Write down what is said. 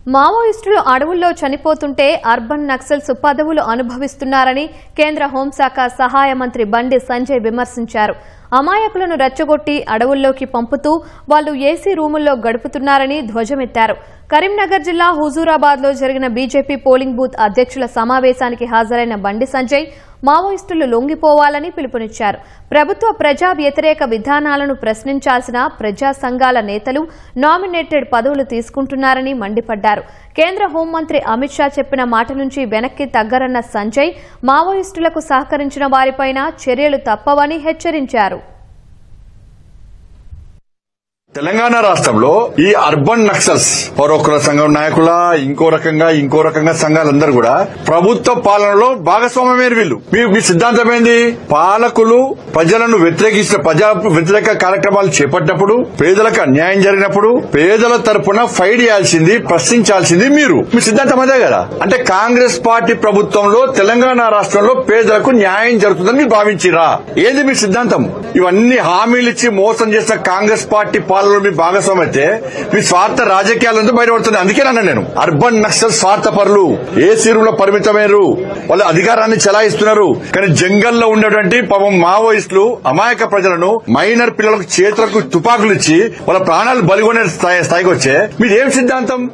మావోయిస్టులు అడవుల్లో చనిపోతుంటే అర్బన్ నక్సల్స్ పదవులు అనుభవిస్తున్నారని కేంద్ర హోంశాఖ సహాయ మంత్రి బండి సంజయ్ విమర్శించారు. అమాయకులను రెచ్చగొట్టి అడవుల్లోకి పంపుతూ వాళ్లు ఏసీ రూముల్లో గడుపుతున్నారని ధ్వజమెత్తారు. కరీంనగర్ జిల్లా హుజూరాబాద్ లో జరిగిన బీజేపీ పోలింగ్ బూత్ అధ్యక్షుల సమావేశానికి హాజరైన బండి సంజయ్ మావోయిస్టులు లొంగిపోవాలని పిలుపునిచ్చారు. ప్రభుత్వ ప్రజా వ్యతిరేక విధానాలను ప్రశ్నించాల్సిన ప్రజా సంఘాల నేతలు నామినేటెడ్ పదవులు తీసుకుంటున్నారని మండిపడ్డారు. కేంద్ర హోంమంత్రి అమిత్ షా చెప్పిన మాట నుంచి వెనక్కి తగ్గరన్న సంజయ్ మావోయిస్టులకు సహకరించిన వారిపైన చర్యలు తప్పవని హెచ్చరించారు. తెలంగాణ రాష్ట్రంలో ఈ అర్బన్ నక్సల్స్ పౌరకుల సంఘం నాయకుల ఇంకో రకంగా సంఘాలందరూ కూడా ప్రభుత్వ పాలనలో భాగస్వామ్యమైన వీళ్ళు. మీ సిద్ధాంతం ఏంది? పాలకులు ప్రజలను ప్రజా వ్యతిరేక కార్యక్రమాలు చేపట్టినప్పుడు, పేదలకు అన్యాయం జరిగినప్పుడు పేదల తరపున ఫైట్ చేయాల్సింది, ప్రశ్నించాల్సింది మీరు. మీ సిద్ధాంతం అదే కదా. అంటే కాంగ్రెస్ పార్టీ ప్రభుత్వంలో తెలంగాణ రాష్ట్రంలో పేదలకు న్యాయం జరుగుతుందని మీరు భావించిరా? ఏది మీ సిద్ధాంతం? ఇవన్నీ హామీలు ఇచ్చి మోసం చేసిన కాంగ్రెస్ పార్టీ మీ భాగస్వామ్యం అయితే మీ స్వార్థ రాజకీయాలంతా బయటపడుతుంది. అందుకేనన్నా నేను అర్బన్ నక్సల్ స్వార్థపరులు, ఏసీ రూమ్ లో పరిమితమయ్యారు, వాళ్ళ అధికారాన్ని చెలాయిస్తున్నారు. కానీ జంగల్లో ఉన్నటువంటి పాపం మావోయిస్టులు అమాయక ప్రజలను, మైనర్ పిల్లలకు చేతులకు తుపాకులు ఇచ్చి వాళ్ళ ప్రాణాలు బలిగొనే స్థాయికి వచ్చే మీదేం సిద్ధాంతం?